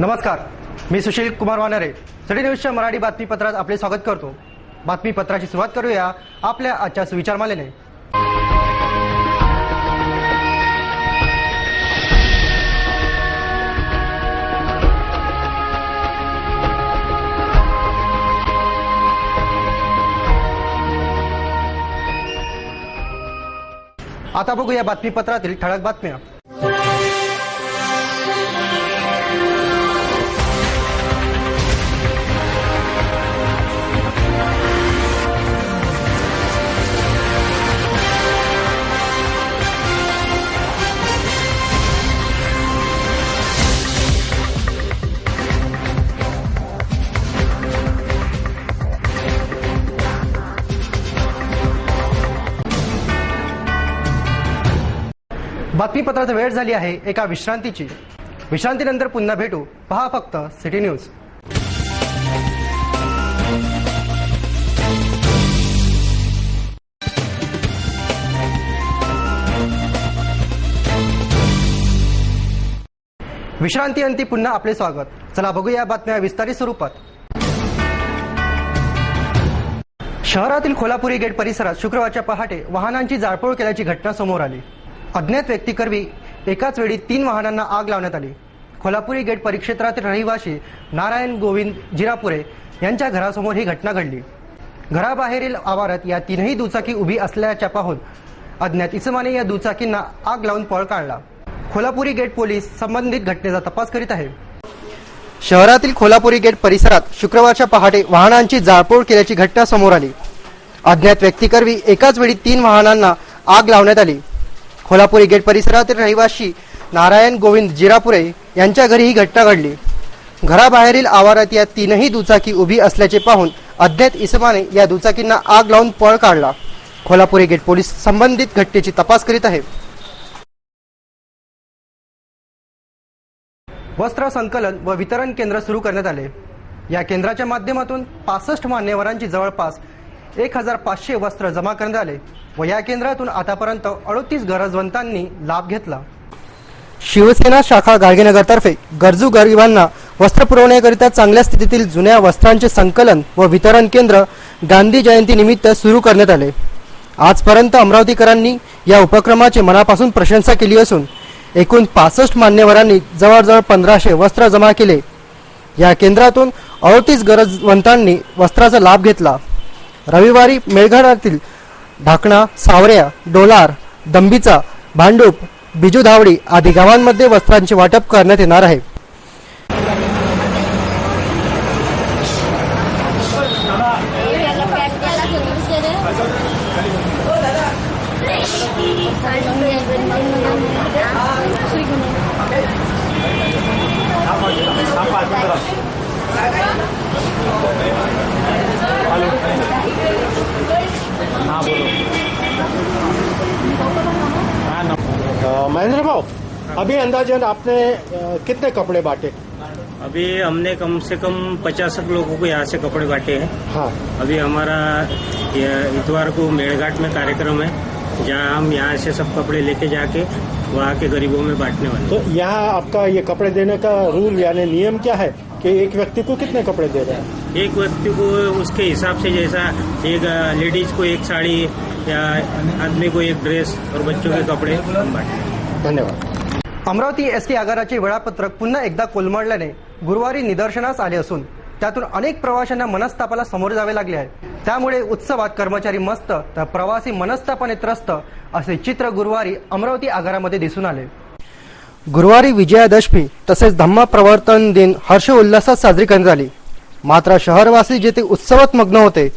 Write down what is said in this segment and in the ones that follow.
नमस्कार, मी सुशील कुमार वानरे सिटी न्यूजच्या मराठी बातमीपत्रात आपले स्वागत करतो। बातमीपत्राची सुरुवात करूया आपल्या आजच्या सुविचारमालेने। आता बघूया बातमीपत्रातील ठळक बातम्या। बातमीपत्रात वेळ झाली आहे एका विश्रांतीची। विश्रांतीनंतर पुन्हा भेटू, पहा फक्त सिटी न्यूज। विश्रांतीअंती पुन्हा आपले स्वागत। चला बघूया बातम्या विस्तारित स्वरूपात। शहरातील खोलापुरी गेट परिसरात शुक्रवारच्या पहाटे वाहनांची जाळपोळ केल्याची घटना समोर आली। अज्ञात व्यक्तीकरवी एकाच वेळी 3 वाहनांना आग लावण्यात आली। खोलापुरी गेट परिक्षेत्रातील रहिवासी नारायण गोविंद जिरापुरे यांच्या घरासमोर ही घटना घडली। घराबाहेरील आवारात या 3ही दुचाकी उभी असल्याच्या पाहून अज्ञात इसमाने या दुचाकींना आग लावून पळ काढला। खोलापुरी गेट पोलीस संबंधित घटनेचा तपास करीत आहे। शहरातील खोलापुरी गेट परिसरात शुक्रवारच्या पहाटे वाहनांची जाळपोळ केल्याची घटना समोर आली। अज्ञात व्यक्तीकरवी एकाच वेळी 3 वाहनांना आग लावण्यात आली। खोलापुरी गेट परिसरातील रहिवासी नारायण गोविंद जिरापुरे यांच्या घरी ही घटना घडली। घराबाहेरील आवारात या 3ही दुचाकी उभी असल्याचे पाहून अज्ञात इसमाने या दुचाकींना आग लावून पळ काढला। खोलापुरी गेट पोलीस संबंधित घटनेची तपास करीत आहे। वस्त्र संकलन व वितरण केंद्र सुरू करण्यात आले। या केंद्राच्या माध्यमातून 65 मान्यवरांची जवळपास 1500 वस्त्र जमा करण्यात आले व या केंद्रातून आतापर्यंत 38 गरजवंतांनी लाभ घेतला। शिवसेना शाखा गाडगेनगरतर्फे गरजू गरिबांना वस्त्र पुरवण्याकरिता चांगल्या स्थितीतील जुन्या वस्त्रांचे संकलन व वितरण केंद्र गांधी जयंती निमित्त सुरू करण्यात आले। आजपर्यंत अमरावतीकरांनी या उपक्रमाची मनापासून प्रशंसा केली असून एकूण 65 मान्यवरांनी जवळजवळ 1500 वस्त्र जमा केले। या केंद्रातून 38 गरजवंतांनी वस्त्राचा लाभ घेतला। रविवारी मेळघाटातील ढाकणा, सावऱ्या, डोलार, दंबीचा, भांडूप, बिजूधावडी आदी गावांमध्ये वस्त्रांचे वाटप करण्यात येणार आहे। महेंद्र भाव, अभी अंदाजन आपने कितने कपड़े बांटे? अभी हमने कम से कम 50 लोगों को यहाँ से कपड़े बांटे हैं। हाँ, अभी हमारा इतवार को मेड़घाट में कार्यक्रम है, जहाँ हम यहाँ से सब कपड़े लेके जाके वहाँ के गरीबों में बांटने वाले। तो यहाँ आपका ये कपड़े देने का रूल यानी नियम क्या है कि एक व्यक्ति को कितने कपड़े दे रहे हैं? एक व्यक्ति को उसके हिसाब से, जैसा एक लेडीज को एक साड़ी या आदमी को एक ड्रेस और बच्चों के कपड़े बांटे। धन्यवाद। अमरावती एसटी आगाराचे वेळापत्रक पुन्हा एकदा कोलमडल्याने गुरुवारी निदर्शनास आले असून त्यातून अनेक प्रवाशांना मनस्तापाला सामोरे जावे लागले आहे। त्यामुळे उत्सवात कर्मचारी मस्त तर प्रवासी मनस्तापाने त्रस्त असे चित्र गुरुवारी अमरावती आगारामध्ये दिसून आले। गुरुवारी विजयादशमी तसेच धम्म प्रवर्तन दिन हर्ष उल्हासात साजरी करण्यात आली। मात्र शहरवासी जेथे उत्सवात मग्न होते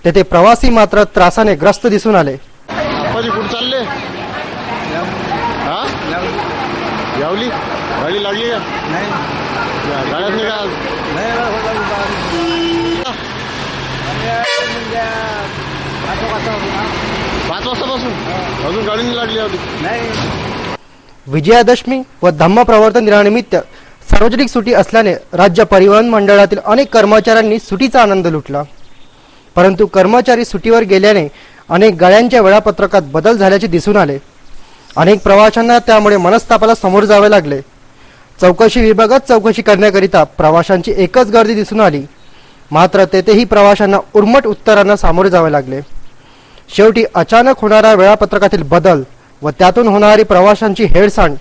तेथे प्रवासी मात्र त्रासाने ग्रस्त दिसून आले। यावली गाडी लागली का? नाही, गाड्यात निघाल नाही। 5 वाजतापासून अजून गाडी नाही लागली नाही। विजयादशमी व धम्म प्रवर्तन दिनानिमित्त सार्वजनिक सुट्टी असल्याने राज्य परिवहन मंडळातील अनेक कर्मचाऱ्यांनी सुट्टीचा आनंद लुटला। परंतु कर्मचारी सुट्टीवर गेल्याने अनेक गाड्यांच्या वेळापत्रकात बदल झाल्याचे दिसून आले। अनेक प्रवाशांना त्यामुळे मनस्तापाला सामोरे जावे लागले। चौकशी विभागात चौकशी करण्याकरिता प्रवाशांची एकच गर्दी दिसून आली. मात्र तेथेही प्रवाशांना उर्मट उत्तरांना सामोरे जावे लागले. शेवटी अचानक होणारा वेळापत्रकातील बदल व त्यातून होणारी प्रवाशांची हेळसांड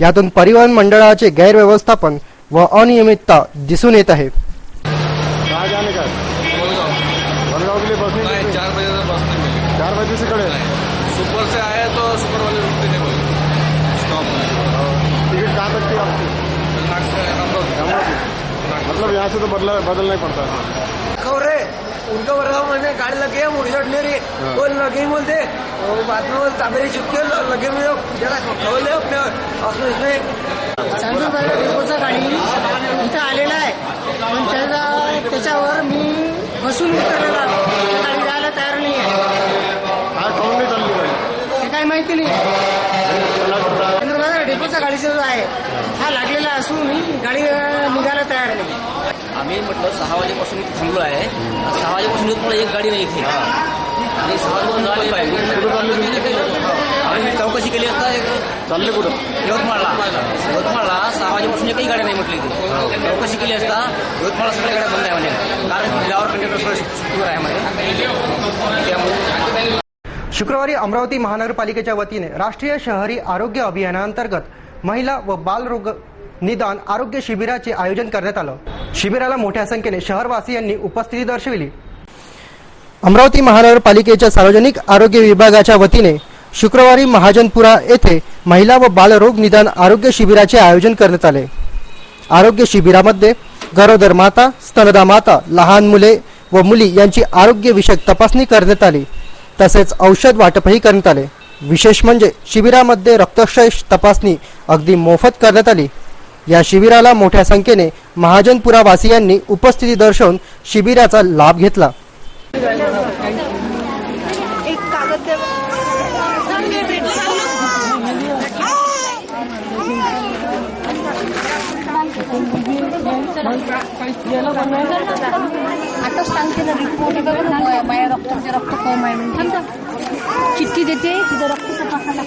यातून परिवहन मंडळाचे गैरव्यवस्थापन व अनियमितता दिसून येत आहे. कहाँ जाने का बनगांव के लिए बस नहीं मिली? 4 बजे तक बस नहीं मिली. 4 बजे से खड़े सुपर से आए तो सुपर वाले रुकते नहीं बोले स्टॉप में. टिकट कहाँ तक थी आपकी? मतलब यहाँ से तो बदलना ही पड़ता है. खबरे उनका वर्गाव मैंने गाड़ी लगे है मुड़ी चढ़ने रही वो लगे ही बोलते और बाद में वो ताबेरी चुपके लगे मुझे जरा खबर ले अपने उसमें इसमें चांदूरबाजार डेपोचा गाडी इथं आलेला आहे पण त्याच्यावर मी बसून उतरलेला गाडी जायला तयार नाही आहे. हाँ कौन नहीं चल रही हे काही माहिती नाही. चांदूरबाजार डेपोचा गाडीचा जो आहे हा लागलेला असून गाडी निघायला तयार नाही. आम्ही म्हटलं 6 वाजेपासून इथे थांबलो आहे. 6 वाजेपासून इथं एक गाडी नाही इथे आणि 6 वाजेपासून गाडी पाहिजे. आम्ही चौकशी केली असता चालले कुठं? यवतमाळला 6 वाजेपासून एकही गाडी नाही म्हटली इथे. चौकशी केली असता यवतमाळला सगळ्या गाड्या बंद आहे म्हणजे कारण ड्रायव्हर कंडक्टर सगळं सुरू आहे म्हणजे त्यामुळे. शुक्रवारी अमरावती महानगरपालिकेच्या वतीने राष्ट्रीय शहरी आरोग्य अभियानांतर्गत महिला व बालरोग निदान आरोग्य शिबिराचे आयोजन करण्यात आलं. शिबिराला मोठ्या संख्येने शहरवासियांनी उपस्थिती दर्शविली. अमरावती महानगरपालिकेच्या सार्वजनिक आरोग्य विभागाच्या वतीने शुक्रवारी महाजनपुरा येथे महिला व बालरोग निदान आरोग्य शिबिराचे आयोजन करण्यात आले. आरोग्य शिबिरामध्ये गरोदर माता, स्तनदा माता, लहान मुले व मुली यांची आरोग्यविषयक तपासणी करण्यात आली. तसेच औषध वाटपही करण्यात आले. विशेष म्हणजे शिबिरामध्ये रक्तक्षय तपासणी अगदी मोफत करण्यात आली. या शिबिराला मोठ्या संख्येने महाजनपुरा वासियांनी उपस्थिती दर्शवून शिबिराचा लाभ घेतला. एक कागद आता सांगते ना रिपोर्ट माझ्या रक्ताचे रक्त कम आहे म्हणजे चिठ्ठी देते तिथं रक्त तपासायला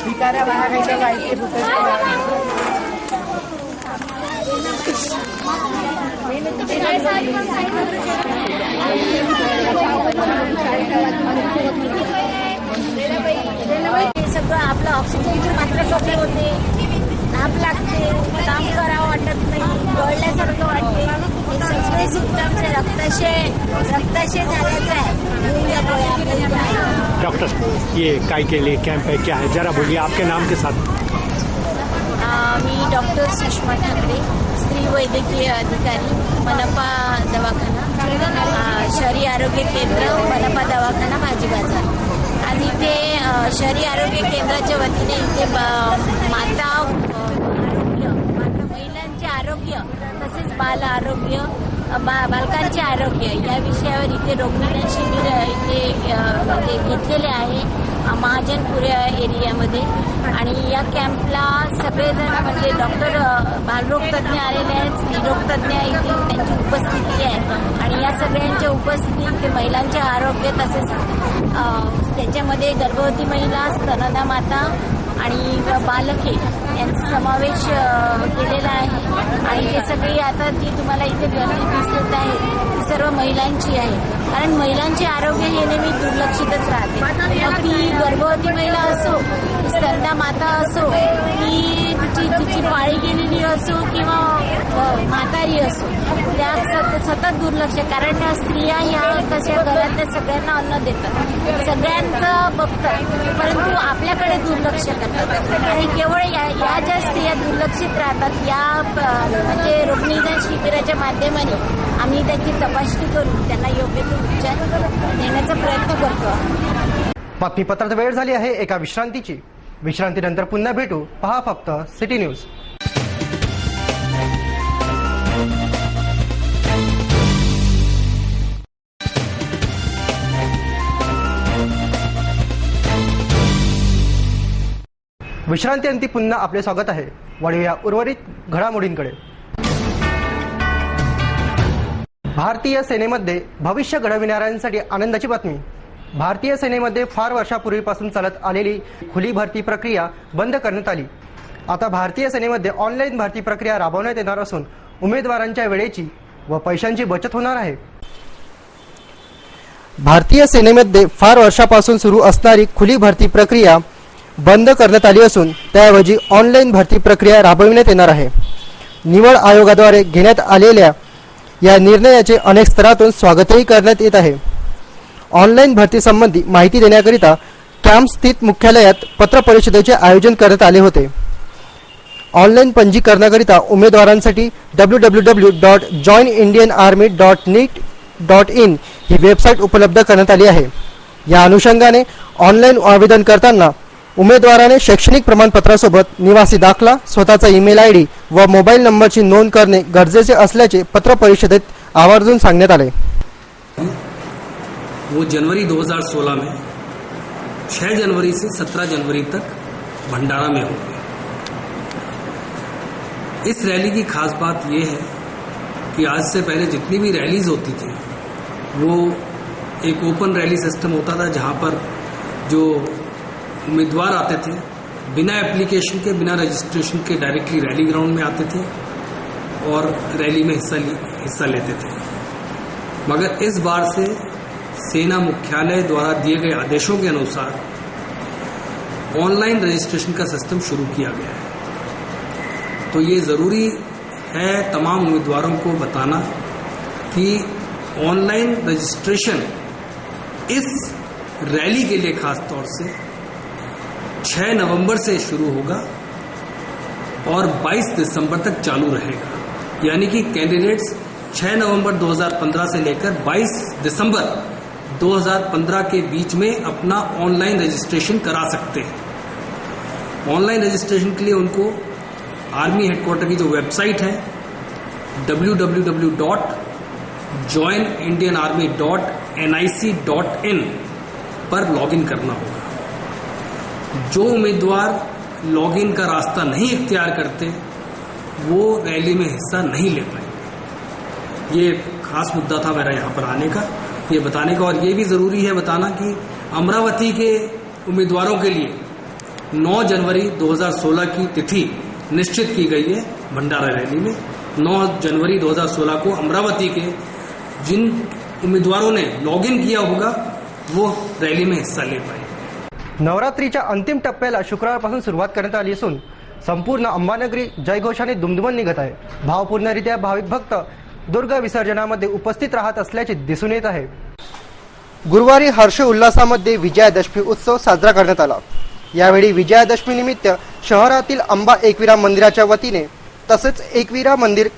भिकाऱ्या बाहेर जायचे सगळं आपलं ऑक्सिजनची मात्रा कमी होते, ताप लागते, काम करावं वाटत नाही, गळल्यासारखं वाटते. हे सगळे सिम्पटम्स आहे रक्ताशय झाल्याचं आहे. डॉक्टर ये काय के लिए कैंप है, क्या है, जरा बोलिए आपके नाम के साथ. मी डॉक्टर सुषमा ठाकरे, स्त्री वैद्यकीय अधिकारी, मनपा दवाखाना, शहरी आरोग्य केंद्र, मनपा दवाखाना, भाजी बाजार. आज इथे शहरी आरोग्य केंद्राच्या वतीने इथे माता महिलांचे आरोग्य तसेच बाल आरोग्य बालकांचे आरोग्य या विषयावर इथे रोगनिदान शिबिर इथे म्हणजे घेतलेले आहे महाजनपूर एरियामध्ये. आणि या कॅम्पला सगळेजण म्हणजे डॉक्टर बालरोग तज्ज्ञ आलेले आहेत, स्त्रीरोग तज्ज्ञ इथे त्यांची उपस्थिती आहे. आणि या सगळ्यांच्या उपस्थितीत महिलांचे आरोग्य तसेच त्याच्यामध्ये गर्भवती महिला, स्तनदा माता आणि बालके यांचा समावेश केलेला आहे. आणि हे सगळी आता जी तुम्हाला इथे गर्दी दिसत आहे ती सर्व महिलांची आहे. कारण महिलांचे आरोग्य हे नेहमी दुर्लक्षितच राहते. मग ती गर्भवती महिला असो, स्तनदा माता असो, ती तिची पाळी गेलेली असो किंवा म्हातारी असो, त्या सतत दुर्लक्ष. कारण स्त्रिया ह्या कशा घरातल्या सगळ्यांना अन्न देतात, सगळ्यांचं बघतात, परंतु आपल्याकडे दुर्लक्ष करतात. आणि केवळ या ज्या स्त्रिया दुर्लक्षित राहतात या म्हणजे रोगनिदान शिबिराच्या माध्यमाने आम्ही त्याची तपासणी करून त्यांना योग्य तो उपचार देण्याचा प्रयत्न करतो. बातमीपत्रात वेळ झाली आहे एका विश्रांतीची. विश्रांतीनंतर पुन्हा भेटू. पहा फक्त सिटी न्यूज. विश्रांतीअंती पुन्हा आपले स्वागत आहे. वळूया उर्वरित घडामोडींकडे. भारतीय सेनेमध्ये भविष्य घडविणाऱ्यांसाठी आनंदाची बातमी. भारतीय सेनेमध्ये फार वर्षापूर्वीपासून चालत आलेली खुली भरती प्रक्रिया बंद करण्यात आली. आता भारतीय सेनेमध्ये ऑनलाईन भरती प्रक्रिया राबवण्यात येणार असून उमेदवारांच्या वेळेची व पैशांची बचत होणार आहे. भारतीय सेनेमध्ये फार वर्षापासून सुरू असणारी खुली भरती प्रक्रिया बंद करण्यात आली असून त्याऐवजी ऑनलाईन भरती प्रक्रिया राबविण्यात येणार आहे. निवड आयोगाद्वारे घेण्यात आलेल्या या निर्णयाचे अनेक स्तरातून स्वागतही करण्यात येत आहे. ऑनलाईन भरती संबंधी माहिती देण्याकरिता कॅम्प स्थित मुख्यालयात पत्र परिषदेचे आयोजन करण्यात आले होते. ऑनलाईन पंजीकरणाकरिता उमेदवारांसाठी www.joinindianarmy.neet.in ही वेबसाईट उपलब्ध करण्यात आली आहे. या अनुषंगाने ऑनलाईन आवेदन करताना उमेदवाराने शैक्षणिक प्रमाणपत्रासोबत निवासी दाखला, स्वतःचा ईमेल आयडी व मोबाईल नंबरची नोंद करणे गरजेचे असल्याचे पत्र परिषदेत आवर्जून सांगण्यात आले. वो जनवरी 2016 में 6 जनवरी से 17 जनवरी तक भंडारा में होंगे. इस रैली की खास बात यह है कि आज से पहले जितनी भी रैलीज होती थी वो एक ओपन रैली सिस्टम होता था, जहां पर जो उम्मीदवार आते थे बिना एप्लीकेशन के, बिना रजिस्ट्रेशन के डायरेक्टली रैली ग्राउंड में आते थे और रैली में हिस्सा लेते थे. मगर इस बार से सेना मुख्यालय द्वारा दिए गए आदेशों के अनुसार ऑनलाइन रजिस्ट्रेशन का सिस्टम शुरू किया गया है. तो ये ज़रूरी है तमाम उम्मीदवारों को बताना कि ऑनलाइन रजिस्ट्रेशन इस रैली के लिए खास तौर से 6 नवंबर से शुरू होगा और 22 दिसंबर तक चालू रहेगा. यानी कि कैंडिडेट्स 6 नवंबर 2015 से लेकर 22 दिसंबर 2015 के बीच में अपना ऑनलाइन रजिस्ट्रेशन करा सकते हैं. ऑनलाइन रजिस्ट्रेशन के लिए उनको आर्मी हेडक्वार्टर की जो वेबसाइट है www.joinindianarmy.nic.in पर लॉगिन करना होगा. जो उम्मीदवार लॉगिन का रास्ता नहीं इख्तियार करते वो रैली में हिस्सा नहीं ले पाएंगे. ये खास मुद्दा था मेरा यहाँ पर आने का, ये बताने का. और ये भी ज़रूरी है बताना कि अमरावती के उम्मीदवारों के लिए 9 जनवरी 2016 की तिथि निश्चित की गई है. भंडारा रैली में 9 जनवरी 2016 को अमरावती के जिन उम्मीदवारों ने लॉगिन किया होगा वो रैली में हिस्सा ले पाएंगे. नवरात्रीच्या अंतिम टप्प्याला शुक्रवारपासून सुरुवात करण्यात आली असून संपूर्ण अंबानगरी जयघोषाने दुमदुमून निघत आहे. भावपूर्णरित्या भाविक भक्त दुर्गा विसर्जनामध्ये उपस्थित राहत असल्याचे दिसून येत आहे. गुरुवारी हर्ष उल्हासामध्ये विजयादशमी उत्सव साजरा करण्यात आला. यावेळी विजयादशमी निमित्त शहरातील अंबा एकविरा मंदिराच्या वतीने तसेच एकविरा मंदिर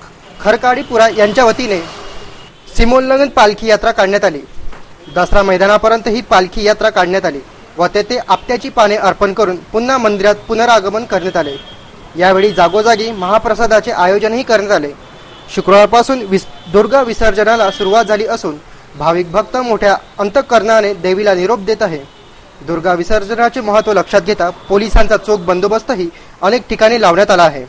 खरकाडीपुरा यांच्या वतीने सीमोल्लंघन पालखी यात्रा काढण्यात आली. दसरा मैदानापर्यंत ही पालखी यात्रा काढण्यात आली व तेथे आपट्याची पाने अर्पण करून पुन्हा मंदिरात पुनरागमन करण्यात आले. यावेळी जागोजागी महाप्रसादाचे आयोजनही करण्यात आले. शुक्रवारपासून दुर्गा विसर्जनाला सुरुवात झाली असून भाविक भक्त मोठ्या अंतःकरणाने देवीला निरोप देत आहे. दुर्गा विसर्जनाचे महत्त्व लक्षात घेता पोलिसांचा चोख बंदोबस्तही अनेक ठिकाणी लावण्यात आला आहे.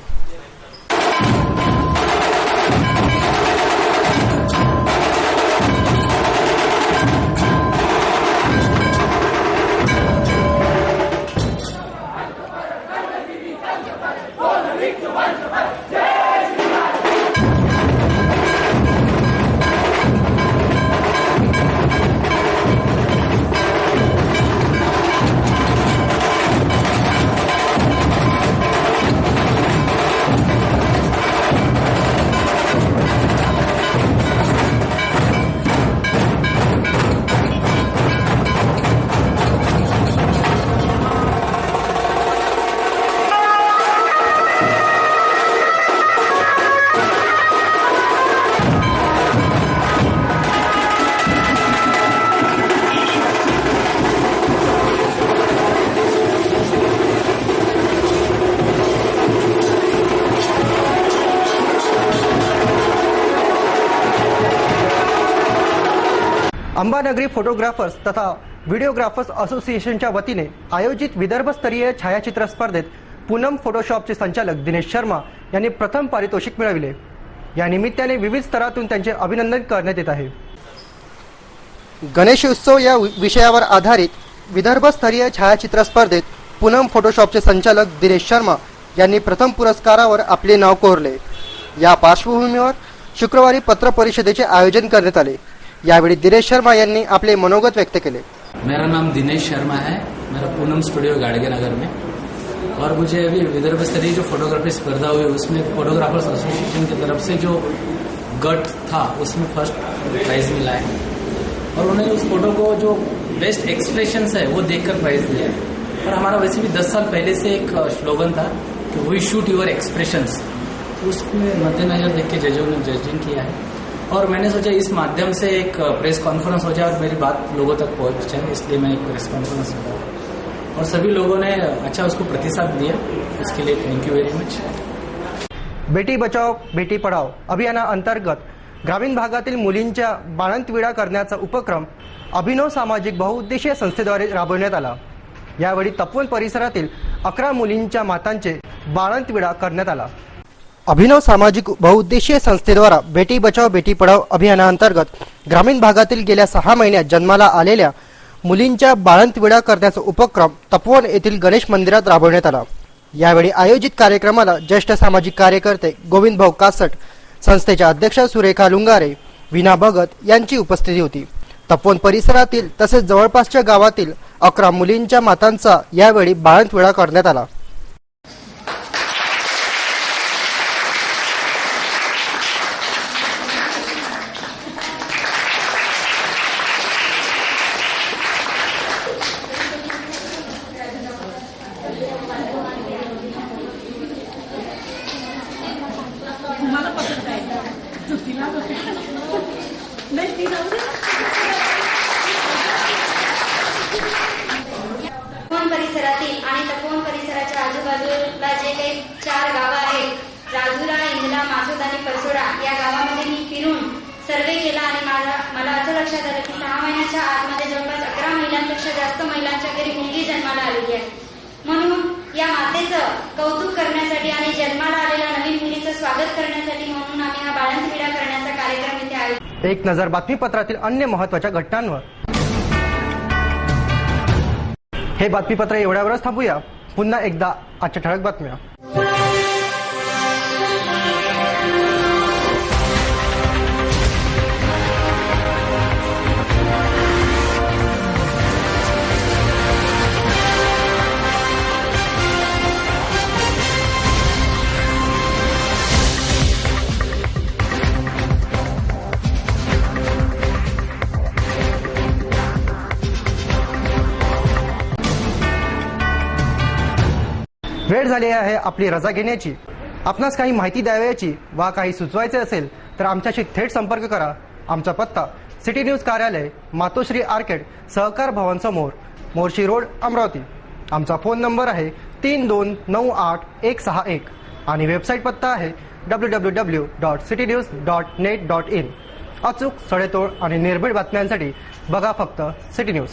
अंबानगरी फोटोग्राफर्स तथा व्हिडिओग्राफर्स असोसिएशनच्या वतीने आयोजित विदर्भस्तरीय छायाचित्र स्पर्धेत पूनम फोटोशॉपचे संचालक दिनेश शर्मा यांनी प्रथम पारितोषिक मिळविले. या निमित्ताने विविध स्तरातून त्यांचे अभिनंदन करण्यात येत आहे. गणेशोत्सव या विषयावर आधारित विदर्भस्तरीय छायाचित्र स्पर्धेत पूनम फोटोशॉपचे संचालक दिनेश शर्मा यांनी प्रथम पुरस्कारावर आपले नाव कोरले. या पार्श्वभूमीवर शुक्रवारी पत्र परिषदेचे आयोजन करण्यात आले. यावेळी दिनेश शर्मा यांनी आपले मनोगत व्यक्त केले. मेरा नाम दिनेश शर्मा है, मेरा पूनम स्टूडियो गाड़गे नगर में, और मुझे अभी विदर्भ स्तरीय जो फोटोग्राफी स्पर्धा हुई उसमें फोटोग्राफर्स एसोसिएशन की तरफ से जो गट था उसमें फर्स्ट प्राइज मिला है, और उन्हें उस फोटो को जो बेस्ट एक्सप्रेशंस है वो देखकर प्राइज दिया है. और हमारा वैसे भी 10 साल पहले से एक स्लोगन था कि वी शूट योर एक्सप्रेशंस, उसमें मद्देनजर देख के जजों ने जजिंग किया है. और मैंने सोचा इस माध्यम से एक प्रेस कॉन्फ्रेंस हो जाए और मेरी बात लोगों तक पहुंच जाए, इसलिए मैं एक प्रेस कॉन्फ्रेंस किया और सभी लोगों ने अच्छा उसको प्रतिसाद दिया. उसके लिए thank you very much. Beti Bachao Beti Padhao अभियानाअंतर्गत ग्रामीण भागातील मुलींच्या बाळंतविडा करण्याचा उपक्रम अभिनव सामाजिक बहुउद्देशीय संस्थेद्वारे राबवण्यात आला. यावेळी तपोवन परिसरातील 11 मुलींच्या मातांचे बाळंतविडा करण्यात आला. अभिनव सामाजिक बहुउद्देशीय संस्थेद्वारा बेटी बचाओ बेटी पढाओ अभियानाअंतर्गत ग्रामीण भागातील गेल्या 6 महिन्यात जन्माला आलेल्या मुलींच्या बाळंतविडा करण्याचा उपक्रम तपोवन येथील गणेश मंदिरात राबवण्यात आला. यावेळी आयोजित कार्यक्रमाला ज्येष्ठ सामाजिक कार्यकर्ते गोविंद भाऊ कासट, संस्थेच्या अध्यक्षा सुरेखा लुंगारे, विना भगत यांची उपस्थिती होती. तपोवन परिसरातील तसेच जवळपासच्या गावातील 11 मुलींच्या मातांचा यावेळी बाळंतविडा करण्यात आला. तपोवन परिसरातील आणि तपोवन परिसराच्या आजूबाजूला जे काही 4 गावं आहेत, राजुरा, इंदला, मासोद आणि परसोडा, या गावामध्ये मी फिरून सर्वे केला आणि मला असं लक्षात आलं की 6 महिन्याच्या आतमध्ये जवळपास 11 महिलांपेक्षा जास्त महिलांच्या घरी मुलगी जन्माला आलेली आहे. म्हणून या मातेचं कौतुक करण्यासाठी आणि जन्माला आलेल्या नवीन मुलीचं स्वागत करण्यासाठी म्हणून आम्ही हा बाळंतविडा करण्याचा कार्यक्रम इथे आयोजित. एक नजर बातमीपत्रातील अन्य महत्त्वाच्या घटनांवर. हे बातमीपत्र एवढ्यावरच थांबूया. पुन्हा एकदा आजच्या ठळक बातम्या. वेळ झाली आहे आपली रजा घेण्याची. आपणास काही माहिती द्यावयाची वा काही सुचवायचे असेल तर आमच्याशी थेट संपर्क करा. आमचा पत्ता सिटी न्यूज कार्यालय, मातोश्री आर्केड, सहकार भवन समोर, मोर्शी रोड, अमरावती. आमचा फोन नंबर आहे 3298-161 आणि वेबसाईट पत्ता आहे www.citynews.net.in. अचूक, सडेतोड आणि निर्भीड बातम्यांसाठी बघा फक्त सिटी न्यूज.